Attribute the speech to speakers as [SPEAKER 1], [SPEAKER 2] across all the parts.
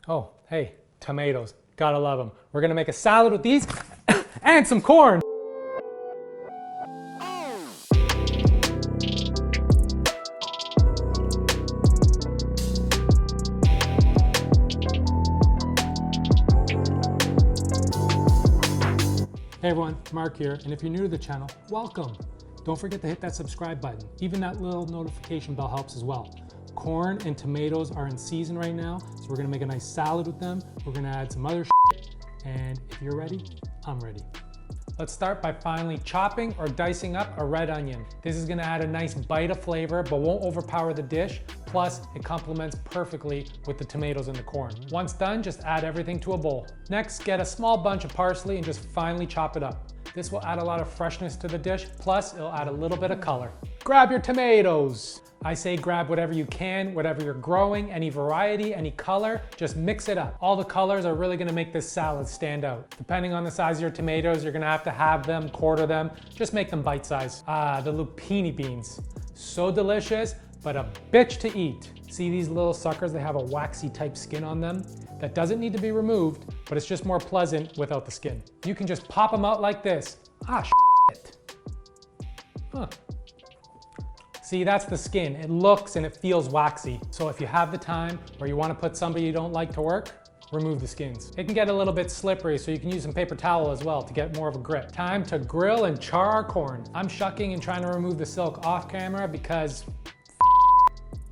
[SPEAKER 1] Oh, hey, tomatoes. Gotta love them. We're gonna make a salad with these and some corn. Hey everyone, Mark here, and if you're new to the channel, welcome. Don't forget to hit that subscribe button. Even that little notification bell helps as well. Corn and tomatoes are in season right now, so we're gonna make a nice salad with them. We're gonna add some other shit, and if you're ready, I'm ready. Let's start by finely chopping or dicing up a red onion. This is gonna add a nice bite of flavor, but won't overpower the dish. Plus, it complements perfectly with the tomatoes and the corn. Once done, just add everything to a bowl. Next, get a small bunch of parsley and just finely chop it up. This will add a lot of freshness to the dish, plus it'll add a little bit of color. Grab your tomatoes. I say grab whatever you can, whatever you're growing, any variety, any color, just mix it up. All the colors are really gonna make this salad stand out. Depending on the size of your tomatoes, you're gonna have them, quarter them, just make them bite size. The lupini beans. So delicious, but a bitch to eat. See these little suckers? They have a waxy type skin on them. That doesn't need to be removed, but it's just more pleasant without the skin. You can just pop them out like this. Shit. Huh. See, that's the skin. It looks and it feels waxy. So if you have the time or you want to put somebody you don't like to work, remove the skins. It can get a little bit slippery, so you can use some paper towel as well to get more of a grip. Time to grill and char our corn. I'm shucking and trying to remove the silk off camera because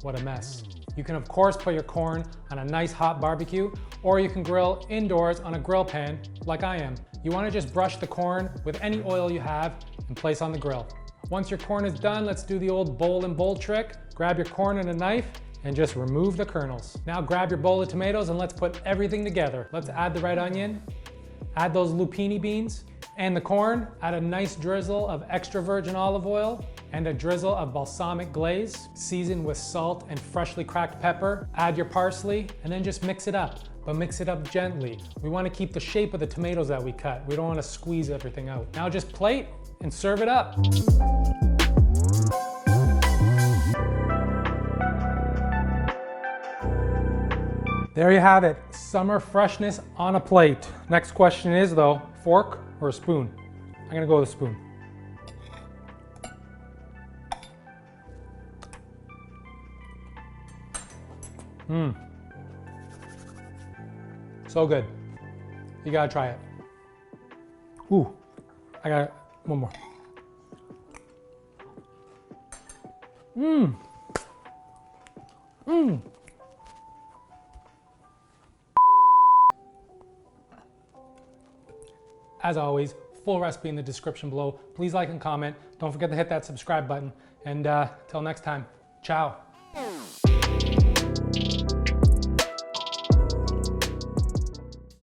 [SPEAKER 1] what a mess. You can of course put your corn on a nice hot barbecue, or you can grill indoors on a grill pan like I am. You want to just brush the corn with any oil you have and place on the grill. Once your corn is done, let's do the old bowl and bowl trick. Grab your corn and a knife and just remove the kernels. Now grab your bowl of tomatoes and let's put everything together. Let's add the red onion, add those lupini beans and the corn, add a nice drizzle of extra virgin olive oil and a drizzle of balsamic glaze, seasoned with salt and freshly cracked pepper. Add your parsley and then just mix it up, but mix it up gently. We want to keep the shape of the tomatoes that we cut. We don't want to squeeze everything out. Now just plate and serve it up. There you have it, summer freshness on a plate. Next question is though, fork or a spoon? I'm gonna go with a spoon. So good. You gotta try it. Ooh, I got one more. As always, full recipe in the description below. Please like and comment. Don't forget to hit that subscribe button. And till next time, ciao.